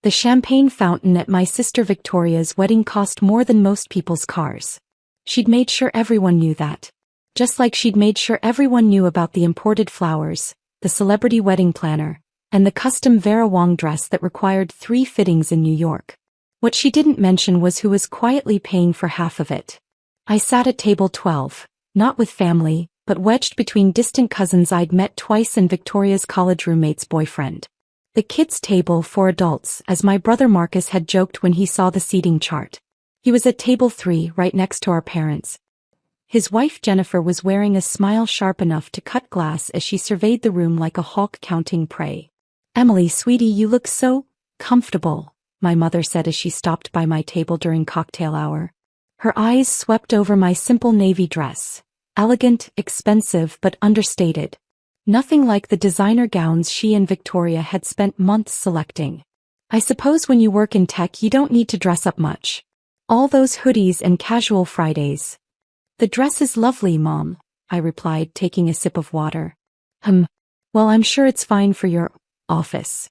The champagne fountain at my sister Victoria's wedding cost more than most people's cars. She'd made sure everyone knew that. Just like she'd made sure everyone knew about the imported flowers, the celebrity wedding planner, and the custom Vera Wang dress that required 3 fittings in New York. What she didn't mention was who was quietly paying for half of it. I sat at table 12, not with family, but wedged between distant cousins I'd met twice and Victoria's college roommate's boyfriend. The kids' table for adults, as my brother Marcus had joked when he saw the seating chart. He was at table 3, right next to our parents. His wife Jennifer was wearing a smile sharp enough to cut glass as she surveyed the room like a hawk counting prey. "Emily, sweetie, you look so comfortable," my mother said as she stopped by my table during cocktail hour. Her eyes swept over my simple navy dress. Elegant, expensive, but understated. Nothing like the designer gowns she and Victoria had spent months selecting. "I suppose when you work in tech you don't need to dress up much. All those hoodies and casual Fridays." "The dress is lovely, Mom," I replied, taking a sip of water. Well, I'm sure it's fine for your office."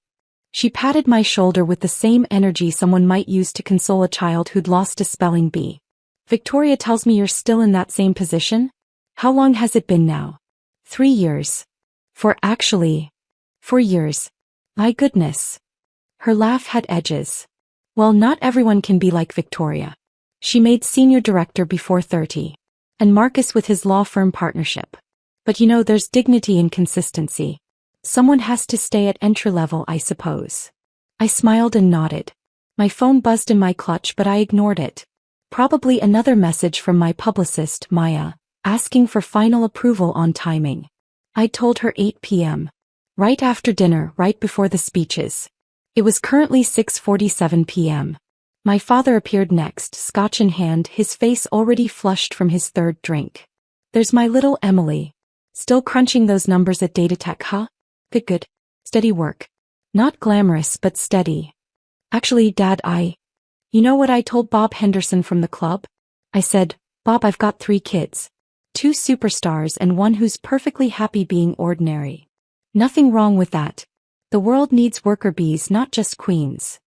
She patted my shoulder with the same energy someone might use to console a child who'd lost a spelling bee. "Victoria tells me you're still in that same position? How long has it been now?" 3 years. For years. My goodness." Her laugh had edges. "Well, not everyone can be like Victoria. She made senior director before 30. And Marcus with his law firm partnership. But you know, there's dignity in consistency. Someone has to stay at entry level, I suppose." I smiled and nodded. My phone buzzed in my clutch, but I ignored it. Probably another message from my publicist, Maya, asking for final approval on timing. I told her 8 p.m. Right after dinner, right before the speeches. It was currently 6:47 p.m. My father appeared next, scotch in hand, his face already flushed from his 3rd drink. "There's my little Emily. Still crunching those numbers at data tech, huh? Good. Steady work. Not glamorous, but steady. Actually, Dad, you know what I told Bob Henderson from the club? I said, 'Bob, I've got 3 kids. 2 superstars and one who's perfectly happy being ordinary. Nothing wrong with that. The world needs worker bees, not just queens.'"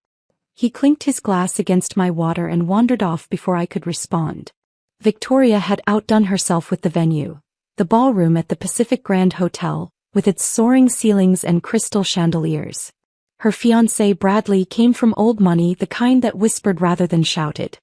He clinked his glass against my water and wandered off before I could respond. Victoria had outdone herself with the venue. The ballroom at the Pacific Grand Hotel, with its soaring ceilings and crystal chandeliers. Her fiancé Bradley came from old money, the kind that whispered rather than shouted.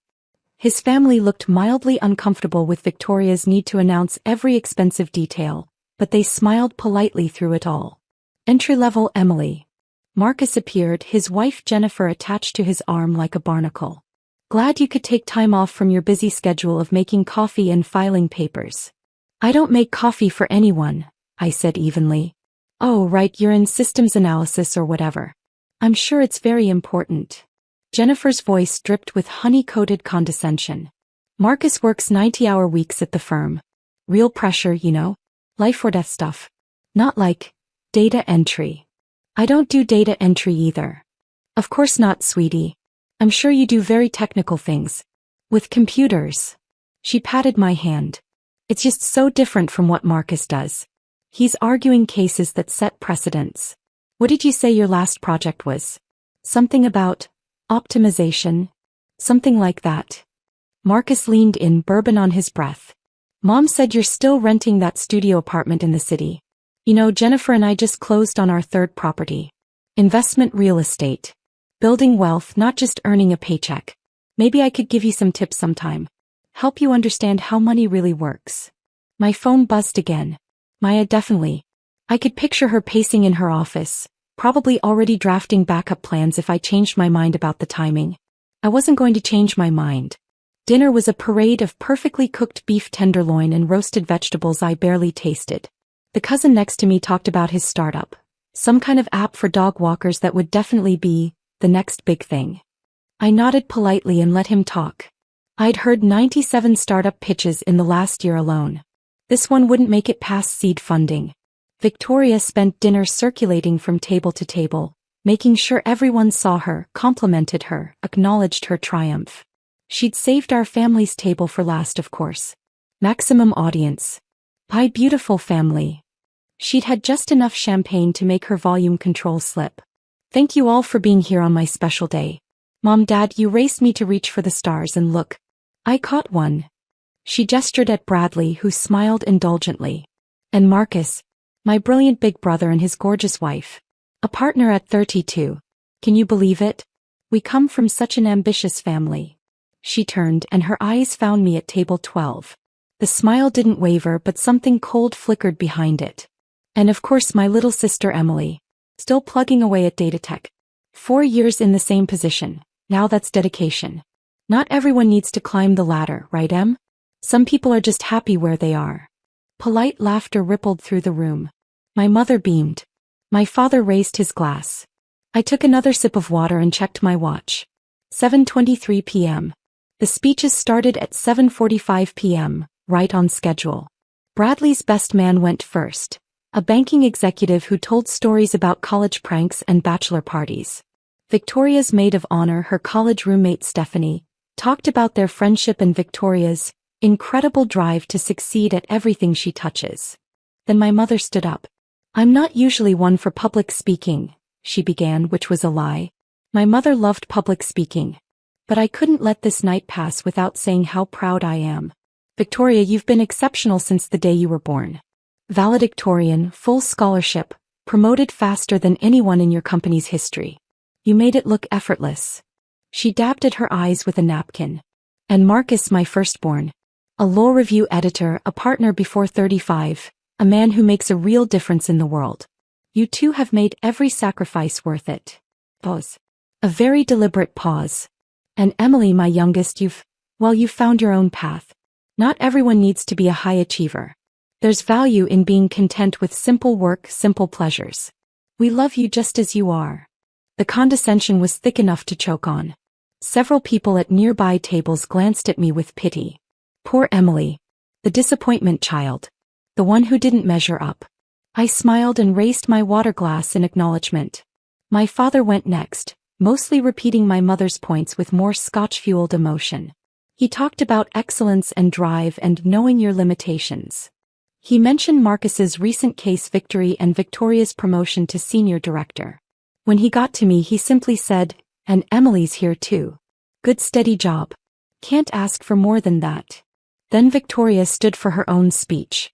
His family looked mildly uncomfortable with Victoria's need to announce every expensive detail, but they smiled politely through it all. Entry-level Emily. Marcus appeared, his wife Jennifer attached to his arm like a barnacle. "Glad you could take time off from your busy schedule of making coffee and filing papers." "I don't make coffee for anyone," I said evenly. "Oh, right, you're in systems analysis or whatever. I'm sure it's very important." Jennifer's voice dripped with honey-coated condescension. "Marcus works 90-hour weeks at the firm. Real pressure, you know. Life or death stuff. Not like data entry." "I don't do data entry either." "Of course not, sweetie. I'm sure you do very technical things. With computers." She patted my hand. "It's just so different from what Marcus does. He's arguing cases that set precedents. What did you say your last project was? Something about optimization? Something like that." Marcus leaned in, bourbon on his breath. "Mom said you're still renting that studio apartment in the city. You know, Jennifer and I just closed on our 3rd property. Investment real estate. Building wealth, not just earning a paycheck. Maybe I could give you some tips sometime. Help you understand how money really works." My phone buzzed again. Maya, definitely. I could picture her pacing in her office, probably already drafting backup plans if I changed my mind about the timing. I wasn't going to change my mind. Dinner was a parade of perfectly cooked beef tenderloin and roasted vegetables I barely tasted. The cousin next to me talked about his startup. Some kind of app for dog walkers that would definitely be the next big thing. I nodded politely and let him talk. I'd heard 97 startup pitches in the last year alone. This one wouldn't make it past seed funding. Victoria spent dinner circulating from table to table, making sure everyone saw her, complimented her, acknowledged her triumph. She'd saved our family's table for last, of course. Maximum audience. My beautiful family. She'd had just enough champagne to make her volume control slip. Thank you all for being here on my special day. Mom, Dad, you raced me to reach for the stars and look. I caught one. She gestured at Bradley, who smiled indulgently. And Marcus, my brilliant big brother, and his gorgeous wife. A partner at 32. Can you believe it? We come from such an ambitious family. She turned and her eyes found me at table 12. The smile didn't waver, but something cold flickered behind it. And of course my little sister Emily. Still plugging away at data tech. 4 years in the same position. Now that's dedication. Not everyone needs to climb the ladder, right, Em? Some people are just happy where they are. Polite laughter rippled through the room. My mother beamed. My father raised his glass. I took another sip of water and checked my watch. 7:23 p.m. The speeches started at 7:45 p.m., right on schedule. Bradley's best man went first. A banking executive who told stories about college pranks and bachelor parties. Victoria's maid of honor, her college roommate Stephanie, talked about their friendship and Victoria's incredible drive to succeed at everything she touches. Then my mother stood up. I'm not usually one for public speaking, she began, which was a lie. My mother loved public speaking. But I couldn't let this night pass without saying how proud I am. Victoria, you've been exceptional since the day you were born. Valedictorian, full scholarship, promoted faster than anyone in your company's history. You made it look effortless. She dabbed at her eyes with a napkin. And Marcus, my firstborn. A law review editor, a partner before 35, a man who makes a real difference in the world. You two have made every sacrifice worth it. Pause. A very deliberate pause. And Emily, my youngest, you've found your own path. Not everyone needs to be a high achiever. There's value in being content with simple work, simple pleasures. We love you just as you are. The condescension was thick enough to choke on. Several people at nearby tables glanced at me with pity. Poor Emily. The disappointment child. The one who didn't measure up. I smiled and raised my water glass in acknowledgement. My father went next, mostly repeating my mother's points with more scotch-fueled emotion. He talked about excellence and drive and knowing your limitations. He mentioned Marcus's recent case victory and Victoria's promotion to senior director. When he got to me, he simply said, and Emily's here too. Good steady job. Can't ask for more than that. Then Victoria stood for her own speech.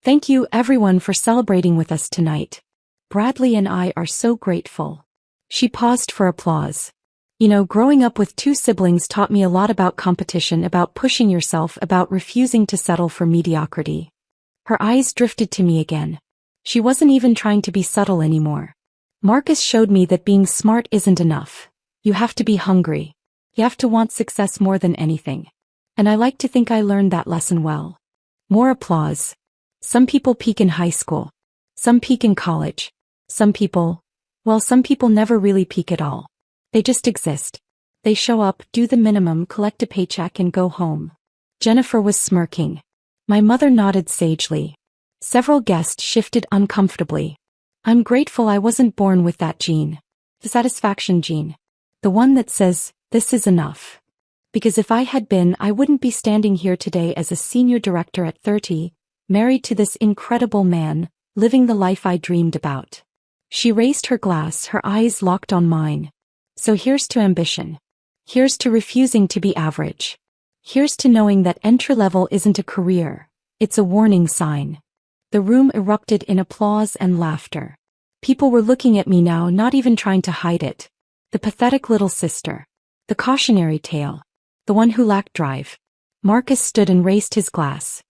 Thank you everyone for celebrating with us tonight. Bradley and I are so grateful. She paused for applause. You know, growing up with 2 siblings taught me a lot about competition, about pushing yourself, about refusing to settle for mediocrity. Her eyes drifted to me again. She wasn't even trying to be subtle anymore. Marcus showed me that being smart isn't enough. You have to be hungry. You have to want success more than anything. And I like to think I learned that lesson well. More applause. Some people peak in high school. Some peak in college. Some people never really peak at all. They just exist. They show up, do the minimum, collect a paycheck and go home. Jennifer was smirking. My mother nodded sagely. Several guests shifted uncomfortably. I'm grateful I wasn't born with that gene. The satisfaction gene. The one that says, this is enough. Because if I had been, I wouldn't be standing here today as a senior director at 30, married to this incredible man, living the life I dreamed about. She raised her glass, her eyes locked on mine. So here's to ambition. Here's to refusing to be average. Here's to knowing that entry-level isn't a career, it's a warning sign. The room erupted in applause and laughter. People were looking at me now, not even trying to hide it. The pathetic little sister. The cautionary tale. The one who lacked drive. Marcus stood and raised his glass.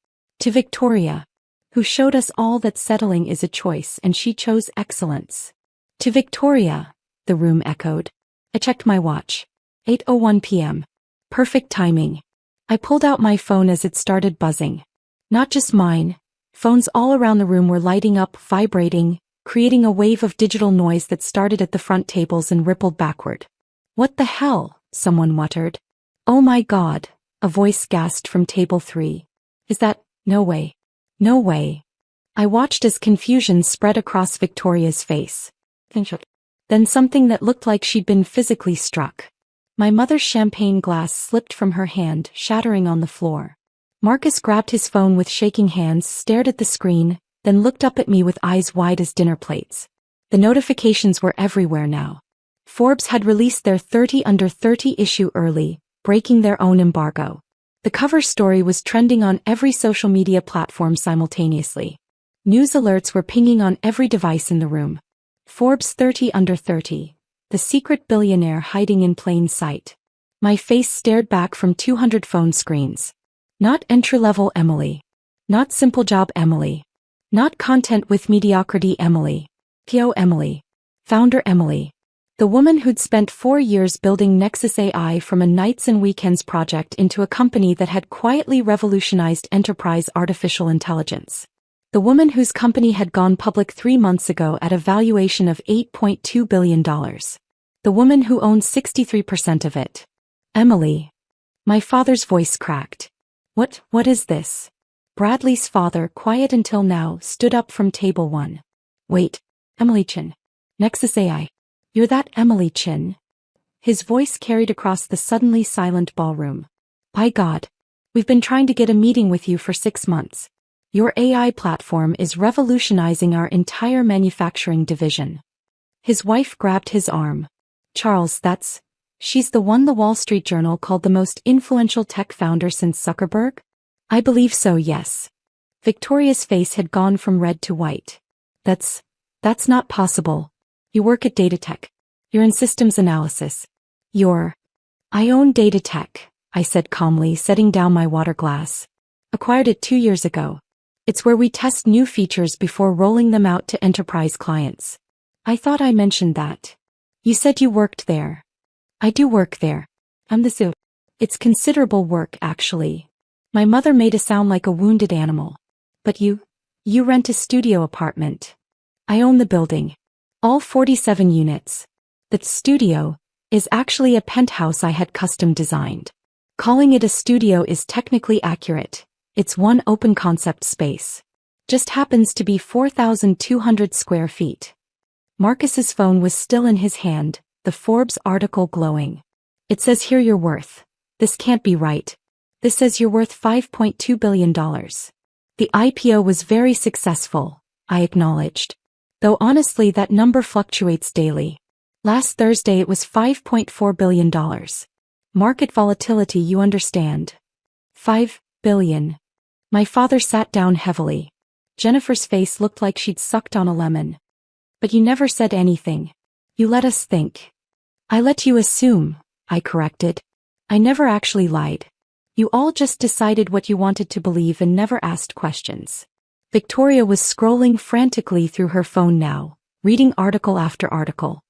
To Victoria, who showed us all that settling is a choice and she chose excellence. To Victoria, the room echoed. I checked my watch. 8:01 p.m. Perfect timing. I pulled out my phone as it started buzzing. Not just mine. Phones all around the room were lighting up, vibrating, creating a wave of digital noise that started at the front tables and rippled backward. What the hell? Someone muttered. Oh my God, a voice gasped from table 3. Is that? No way. No way. I watched as confusion spread across Victoria's face. Then something that looked like she'd been physically struck. My mother's champagne glass slipped from her hand, shattering on the floor. Marcus grabbed his phone with shaking hands, stared at the screen, then looked up at me with eyes wide as dinner plates. The notifications were everywhere now. Forbes had released their 30 Under 30 issue early, breaking their own embargo. The cover story was trending on every social media platform simultaneously. News alerts were pinging on every device in the room. Forbes 30 Under 30, the secret billionaire hiding in plain sight. My face stared back from 200 phone screens. Not entry-level Emily. Not simple job Emily. Not content with mediocrity Emily. PO Emily. Founder Emily. The woman who'd spent 4 years building Nexus AI from a nights and weekends project into a company that had quietly revolutionized enterprise artificial intelligence. The woman whose company had gone public 3 months ago at a valuation of $8.2 billion. The woman who owned 63% of it. Emily. My father's voice cracked. What is this? Bradley's father, quiet until now, stood up from table 1. Wait, Emily Chin. Nexus AI. You're that Emily Chin? His voice carried across the suddenly silent ballroom. By God. We've been trying to get a meeting with you for 6 months. Your AI platform is revolutionizing our entire manufacturing division. His wife grabbed his arm. Charles, she's the one the Wall Street Journal called the most influential tech founder since Zuckerberg? I believe so, yes. Victoria's face had gone from red to white. That's not possible. You work at data tech. You're in systems analysis. I own data tech, I said calmly, setting down my water glass. Acquired it 2 years ago. It's where we test new features before rolling them out to enterprise clients. I thought I mentioned that. You said you worked there. I do work there. I'm the zoo. It's considerable work, actually. My mother made it sound like a wounded animal. But you rent a studio apartment. I own the building. All 47 units. The studio is actually a penthouse I had custom designed. Calling it a studio is technically accurate. It's one open concept space. Just happens to be 4,200 square feet. Marcus's phone was still in his hand, the Forbes article glowing. It says here you're worth. This can't be right. This says you're worth $5.2 billion. The IPO was very successful, I acknowledged. Though honestly that number fluctuates daily. Last Thursday it was $5.4 billion. Market volatility, you understand. 5 billion. My father sat down heavily. Jennifer's face looked like she'd sucked on a lemon. But you never said anything. You let us think. I let you assume, I corrected. I never actually lied. You all just decided what you wanted to believe and never asked questions. Victoria was scrolling frantically through her phone now, reading article after article.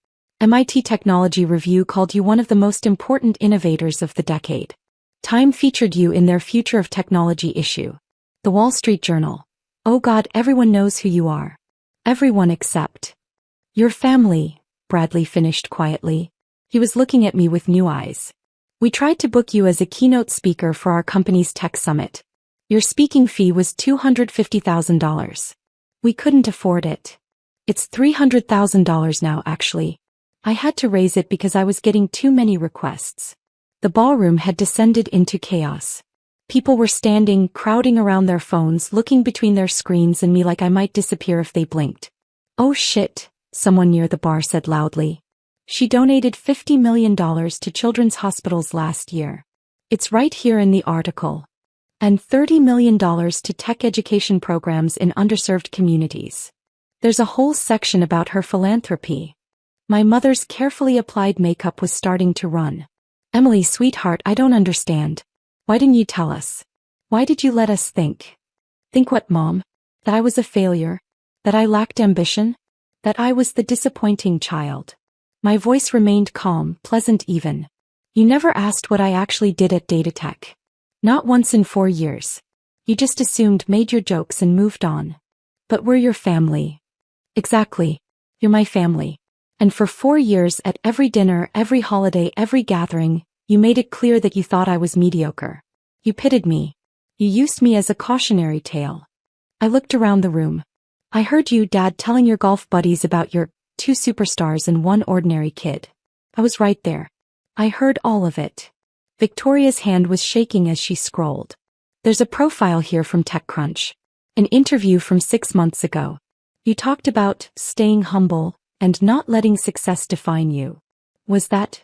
MIT Technology Review called you one of the most important innovators of the decade. Time featured you in their Future of Technology issue. The Wall Street Journal. Oh God, everyone knows who you are. Everyone except your family, Bradley finished quietly. He was looking at me with new eyes. We tried to book you as a keynote speaker for our company's tech summit. Your speaking fee was $250,000. We couldn't afford it. It's $300,000 now, actually. I had to raise it because I was getting too many requests. The ballroom had descended into chaos. People were standing, crowding around their phones, looking between their screens and me like I might disappear if they blinked. Oh shit, someone near the bar said loudly. She donated $50 million to children's hospitals last year. It's right here in the article. And $30 million to tech education programs in underserved communities. There's a whole section about her philanthropy. My mother's carefully applied makeup was starting to run. Emily, sweetheart, I don't understand. Why didn't you tell us? Why did you let us think? Think what, Mom? That I was a failure? That I lacked ambition? That I was the disappointing child? My voice remained calm, pleasant even. You never asked what I actually did at Data Tech. Not once in 4 years. You just assumed, made your jokes and moved on. But we're your family. Exactly. You're my family. And for 4 years at every dinner, every holiday, every gathering, you made it clear that you thought I was mediocre. You pitied me. You used me as a cautionary tale. I looked around the room. I heard you, Dad, telling your golf buddies about your 2 superstars and 1 ordinary kid. I was right there. I heard all of it. Victoria's hand was shaking as she scrolled. There's a profile here from TechCrunch. An interview from 6 months ago. You talked about staying humble and not letting success define you. Was that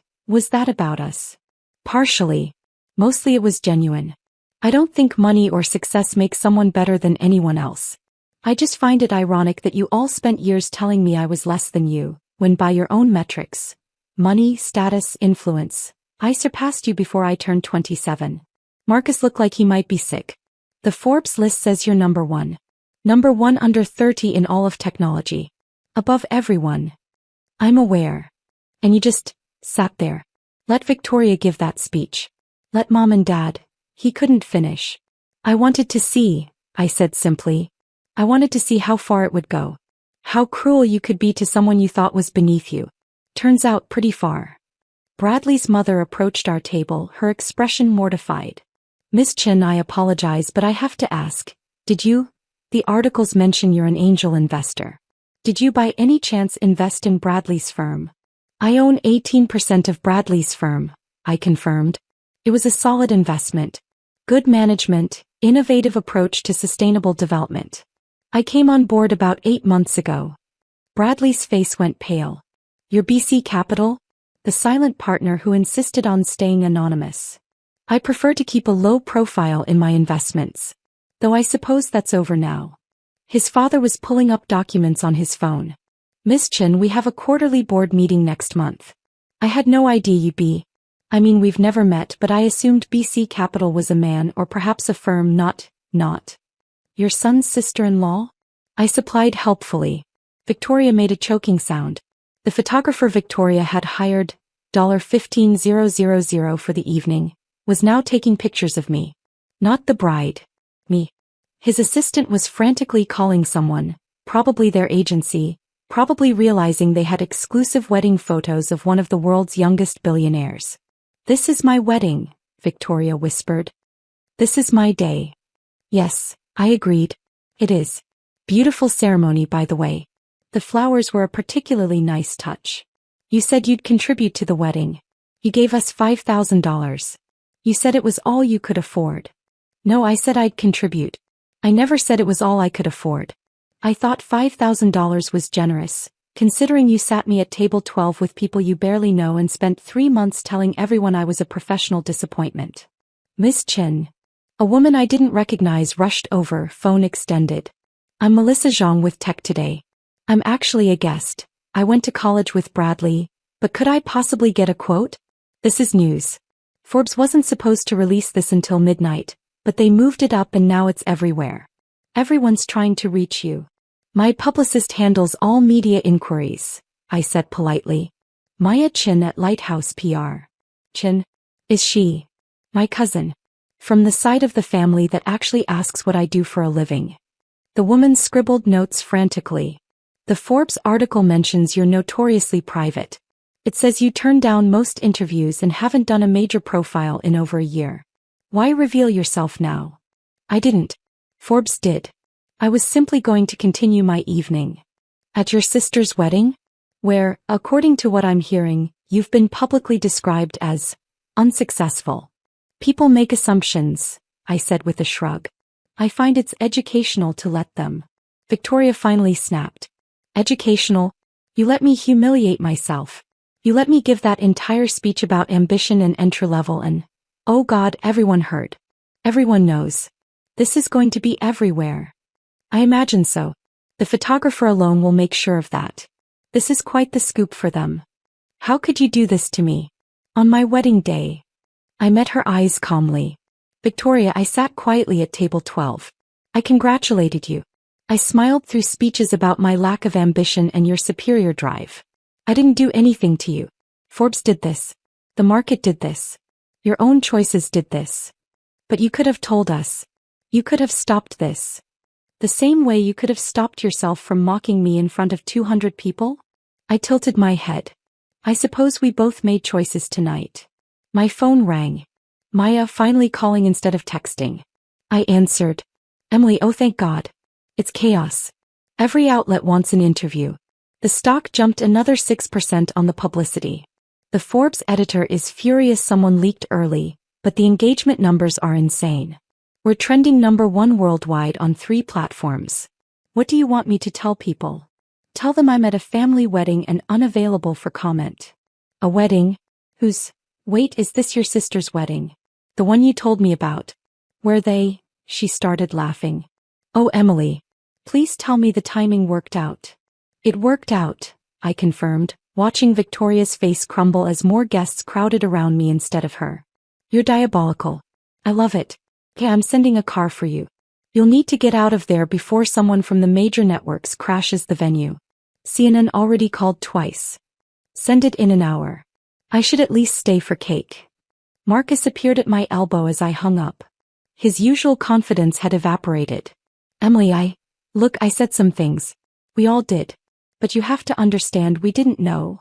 about us? Partially. Mostly it was genuine. I don't think money or success makes someone better than anyone else. I just find it ironic that you all spent years telling me I was less than you, when by your own metrics, money, status, influence, I surpassed you before I turned 27. Marcus looked like he might be sick. The Forbes list says you're number one. Number one under 30 in all of technology. Above everyone. I'm aware. And you just sat there. Let Victoria give that speech. Let Mom and Dad. He couldn't finish. I wanted to see, I said simply. I wanted to see how far it would go. How cruel you could be to someone you thought was beneath you. Turns out pretty far. Bradley's mother approached our table, her expression mortified. Miss Chin, I apologize, but I have to ask, did you? The articles mention you're an angel investor. Did you by any chance invest in Bradley's firm? I own 18% of Bradley's firm, I confirmed. It was a solid investment. Good management, innovative approach to sustainable development. I came on board about 8 months ago. Bradley's face went pale. Your BC Capital? The silent partner who insisted on staying anonymous. I prefer to keep a low profile in my investments. Though I suppose that's over now. His father was pulling up documents on his phone. Miss Chin, we have a quarterly board meeting next month. I had no idea you'd be. I mean, we've never met, but I assumed BC Capital was a man or perhaps a firm, not. Your son's sister-in-law? I supplied helpfully. Victoria made a choking sound. The photographer Victoria had hired $15,000 for the evening, was now taking pictures of me. Not the bride. Me. His assistant was frantically calling someone, probably their agency, probably realizing they had exclusive wedding photos of one of the world's youngest billionaires. This is my wedding, Victoria whispered. This is my day. Yes, I agreed. It is. Beautiful ceremony, by the way. The flowers were a particularly nice touch. You said you'd contribute to the wedding. You gave us $5,000. You said it was all you could afford. No, I said I'd contribute. I never said it was all I could afford. I thought $5,000 was generous, considering you sat me at table 12 with people you barely know and spent 3 months telling everyone I was a professional disappointment. Miss Chin. A woman I didn't recognize rushed over, phone extended. I'm Melissa Zhang with Tech Today. I'm actually a guest. I went to college with Bradley, but could I possibly get a quote? This is news. Forbes wasn't supposed to release this until midnight, but they moved it up and now it's everywhere. Everyone's trying to reach you. My publicist handles all media inquiries, I said politely. Maya Chin at Lighthouse PR. Chin? Is she? My cousin. From the side of the family that actually asks what I do for a living. The woman scribbled notes frantically. The Forbes article mentions you're notoriously private. It says you turned down most interviews and haven't done a major profile in over a year. Why reveal yourself now? I didn't. Forbes did. I was simply going to continue my evening. At your sister's wedding? Where, according to what I'm hearing, you've been publicly described as unsuccessful. People make assumptions, I said with a shrug. I find it's educational to let them. Victoria finally snapped. Educational? You let me humiliate myself. You let me give that entire speech about ambition and entry level and, oh God, everyone heard. Everyone knows. This is going to be everywhere. I imagine so. The photographer alone will make sure of that. This is quite the scoop for them. How could you do this to me? On my wedding day. I met her eyes calmly. Victoria, I sat quietly at table 12. I congratulated you. I smiled through speeches about my lack of ambition and your superior drive. I didn't do anything to you. Forbes did this. The market did this. Your own choices did this. But you could have told us. You could have stopped this. The same way you could have stopped yourself from mocking me in front of 200 people? I tilted my head. I suppose we both made choices tonight. My phone rang. Maya finally calling instead of texting. I answered. Emily, oh thank God. It's chaos. Every outlet wants an interview. The stock jumped another 6% on the publicity. The Forbes editor is furious someone leaked early, but the engagement numbers are insane. We're trending #1 worldwide on 3 platforms. What do you want me to tell people? Tell them I'm at a family wedding and unavailable for comment. A wedding? Whose? Wait, is this your sister's wedding? The one you told me about? Were they? She started laughing. Oh, Emily. Please tell me the timing worked out. It worked out, I confirmed, watching Victoria's face crumble as more guests crowded around me instead of her. You're diabolical. I love it. Okay, I'm sending a car for you. You'll need to get out of there before someone from the major networks crashes the venue. CNN already called twice. Send it in an hour. I should at least stay for cake. Marcus appeared at my elbow as I hung up. His usual confidence had evaporated. Emily, Look, I said some things. We all did. But you have to understand we didn't know.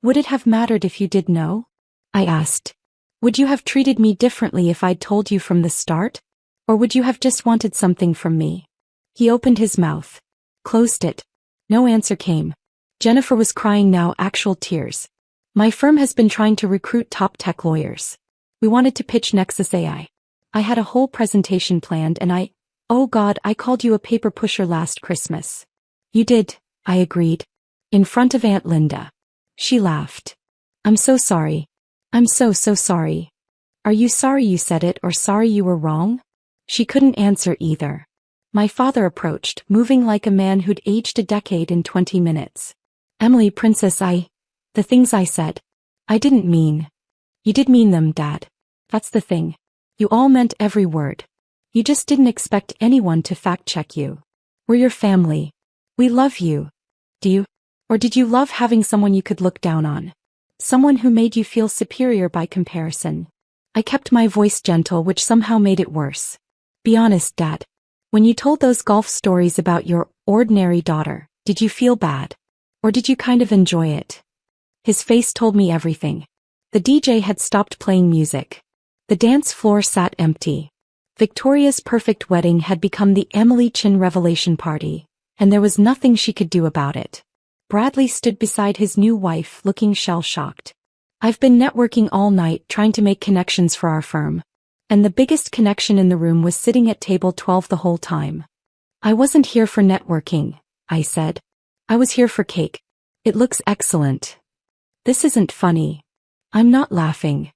Would it have mattered if you did know? I asked. Would you have treated me differently if I'd told you from the start? Or would you have just wanted something from me? He opened his mouth. Closed it. No answer came. Jennifer was crying now, actual tears. My firm has been trying to recruit top tech lawyers. We wanted to pitch Nexus AI. I had a whole presentation planned and oh God, I called you a paper pusher last Christmas. You did, I agreed. In front of Aunt Linda. She laughed. I'm so sorry. I'm so sorry. Are you sorry you said it or sorry you were wrong? She couldn't answer either. My father approached, moving like a man who'd aged a decade in 20 minutes. Emily, princess, the things I said. I didn't mean. You did mean them, Dad. That's the thing. You all meant every word. You just didn't expect anyone to fact-check you. We're your family. We love you. Do you? Or did you love having someone you could look down on? Someone who made you feel superior by comparison? I kept my voice gentle, which somehow made it worse. Be honest, Dad. When you told those golf stories about your ordinary daughter, did you feel bad? Or did you kind of enjoy it? His face told me everything. The DJ had stopped playing music. The dance floor sat empty. Victoria's perfect wedding had become the Emily Chin revelation party, and there was nothing she could do about it. Bradley stood beside his new wife, looking shell-shocked. I've been networking all night trying to make connections for our firm. And the biggest connection in the room was sitting at table 12 the whole time. I wasn't here for networking, I said. I was here for cake. It looks excellent. This isn't funny. I'm not laughing.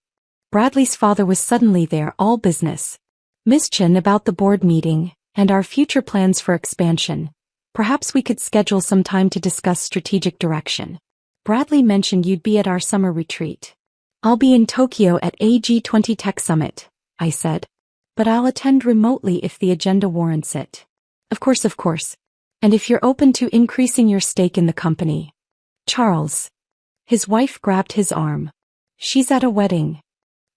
Bradley's father was suddenly there, all business. Miss Chin, about the board meeting, and our future plans for expansion. Perhaps we could schedule some time to discuss strategic direction. Bradley mentioned you'd be at our summer retreat. I'll be in Tokyo at a G20 Tech Summit, I said. But I'll attend remotely if the agenda warrants it. Of course. And if you're open to increasing your stake in the company. Charles. His wife grabbed his arm. She's at a wedding.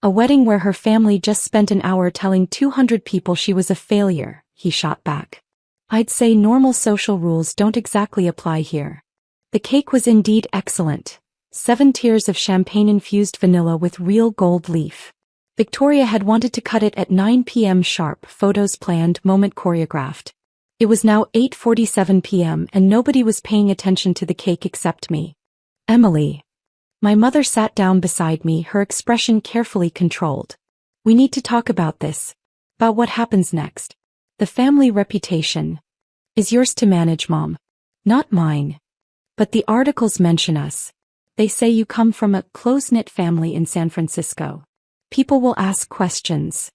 A wedding where her family just spent an hour telling 200 people she was a failure, he shot back. I'd say normal social rules don't exactly apply here. The cake was indeed excellent. 7 tiers of champagne-infused vanilla with real gold leaf. Victoria had wanted to cut it at 9 p.m. sharp, photos planned, moment choreographed. It was now 8:47 p.m. and nobody was paying attention to the cake except me. Emily. My mother sat down beside me, her expression carefully controlled. We need to talk about this. About what happens next. The family reputation is yours to manage, Mom. Not mine. But the articles mention us. They say you come from a close-knit family in San Francisco. People will ask questions.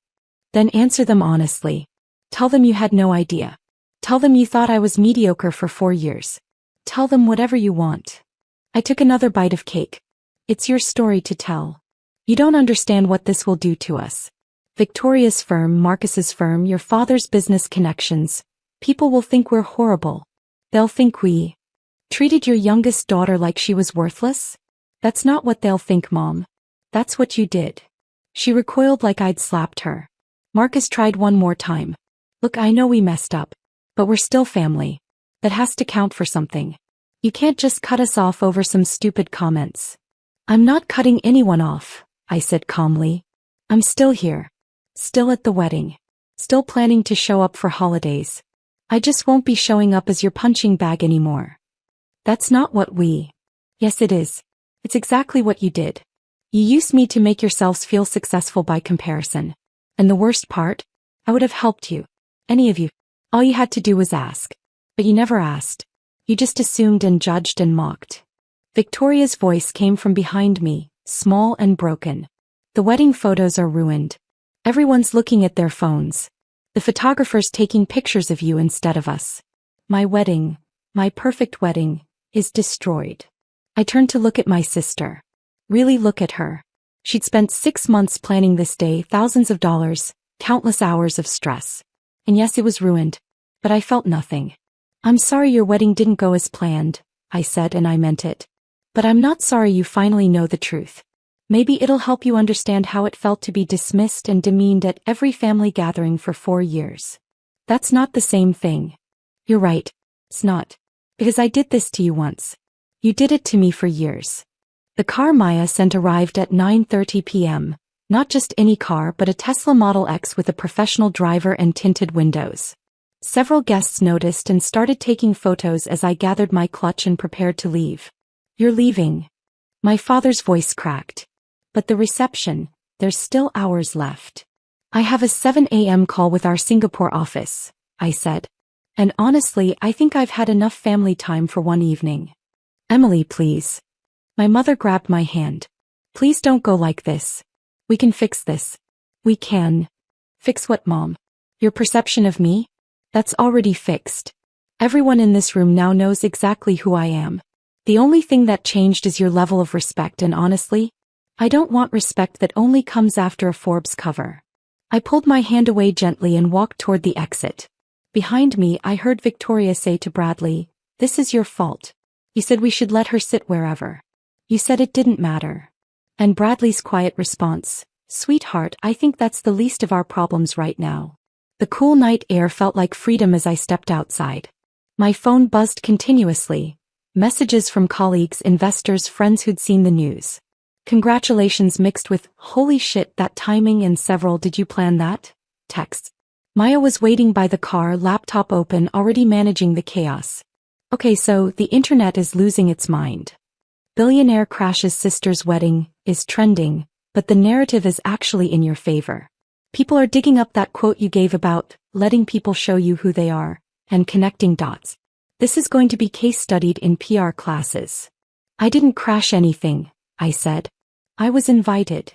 Then answer them honestly. Tell them you had no idea. Tell them you thought I was mediocre for 4 years. Tell them whatever you want. I took another bite of cake. It's your story to tell. You don't understand what this will do to us. Victoria's firm, Marcus's firm, your father's business connections. People will think we're horrible. They'll think we treated your youngest daughter like she was worthless? That's not what they'll think, Mom. That's what you did. She recoiled like I'd slapped her. Marcus tried one more time. Look, I know we messed up. But we're still family. That has to count for something. You can't just cut us off over some stupid comments. I'm not cutting anyone off, I said calmly. I'm still here. Still at the wedding. Still planning to show up for holidays. I just won't be showing up as your punching bag anymore. That's not what we... Yes, it is. It's exactly what you did. You used me to make yourselves feel successful by comparison. And the worst part? I would have helped you. Any of you. All you had to do was ask. But you never asked. You just assumed and judged and mocked. Victoria's voice came from behind me, small and broken. The wedding photos are ruined. Everyone's looking at their phones. The photographer's taking pictures of you instead of us. My wedding, my perfect wedding, is destroyed. I turned to look at my sister. Really look at her. She'd spent 6 months planning this day, thousands of dollars, countless hours of stress. And yes, it was ruined. But I felt nothing. I'm sorry your wedding didn't go as planned, I said, and I meant it. But I'm not sorry you finally know the truth. Maybe it'll help you understand how it felt to be dismissed and demeaned at every family gathering for 4 years. That's not the same thing. You're right. It's not. Because I did this to you once. You did it to me for years. The car Maya sent arrived at 9:30 p.m., not just any car but a Tesla Model X with a professional driver and tinted windows. Several guests noticed and started taking photos as I gathered my clutch and prepared to leave. You're leaving. My father's voice cracked. But the reception, there's still hours left. I have a 7 a.m. call with our Singapore office, I said. And honestly, I think I've had enough family time for one evening. Emily, please. My mother grabbed my hand. Please don't go like this. We can fix this. We can. Fix what, Mom? Your perception of me? That's already fixed. Everyone in this room now knows exactly who I am. The only thing that changed is your level of respect, and honestly, I don't want respect that only comes after a Forbes cover. I pulled my hand away gently and walked toward the exit. Behind me, I heard Victoria say to Bradley, "This is your fault. You said we should let her sit wherever. You said it didn't matter." And Bradley's quiet response, "Sweetheart, I think that's the least of our problems right now." The cool night air felt like freedom as I stepped outside. My phone buzzed continuously. Messages from colleagues, investors, friends who'd seen the news. Congratulations mixed with, "Holy shit, that timing," and several "Did you plan that?" texts. Maya was waiting by the car, laptop open, already managing the chaos. Okay, so the internet is losing its mind. Billionaire crashes sister's wedding is trending, but the narrative is actually in your favor. People are digging up that quote you gave about letting people show you who they are and connecting dots. This is going to be case studied in PR classes. I didn't crash anything, I said. I was invited.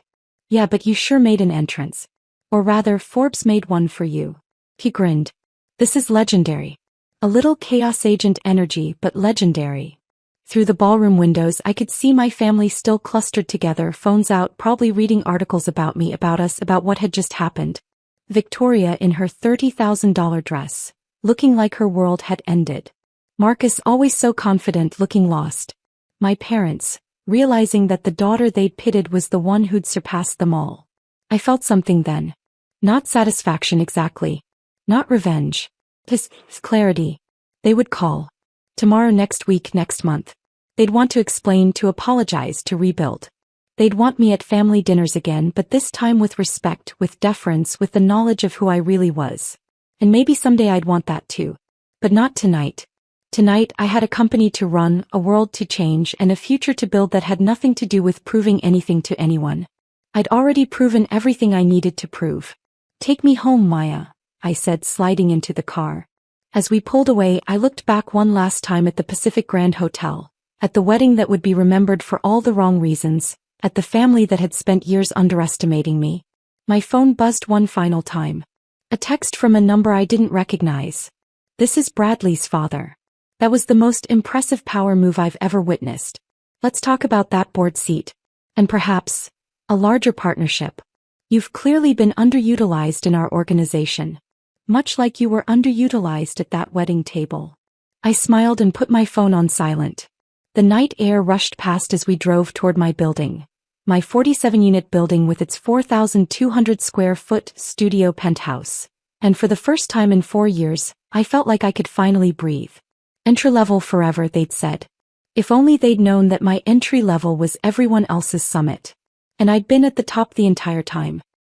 Yeah, but you sure made an entrance. Or rather, Forbes made one for you. He grinned. This is legendary. A little chaos agent energy, but legendary. Through the ballroom windows, I could see my family still clustered together, phones out, probably reading articles about me, about us, about what had just happened. Victoria in her $30,000 dress, looking like her world had ended. Marcus, always so confident, looking lost. My parents, realizing that the daughter they'd pitted was the one who'd surpassed them all. I felt something then. Not satisfaction exactly. Not revenge. Just clarity. They would call. Tomorrow, next week, next month. They'd want to explain, to apologize, to rebuild. They'd want me at family dinners again, but this time with respect, with deference, with the knowledge of who I really was. And maybe someday I'd want that too. But not tonight. Tonight, I had a company to run, a world to change, and a future to build that had nothing to do with proving anything to anyone. I'd already proven everything I needed to prove. Take me home, Maya, I said, sliding into the car. As we pulled away, I looked back one last time at the Pacific Grand Hotel, at the wedding that would be remembered for all the wrong reasons, at the family that had spent years underestimating me. My phone buzzed one final time. A text from a number I didn't recognize. This is Bradley's father. That was the most impressive power move I've ever witnessed. Let's talk about that board seat. And perhaps a larger partnership. You've clearly been underutilized in our organization. Much like you were underutilized at that wedding table. I smiled and put my phone on silent. The night air rushed past as we drove toward my building. My 47-unit building with its 4,200 square foot studio penthouse. And for the first time in 4 years, I felt like I could finally breathe. Entry level forever, they'd said. If only they'd known that my entry level was everyone else's summit. And I'd been at the top the entire time.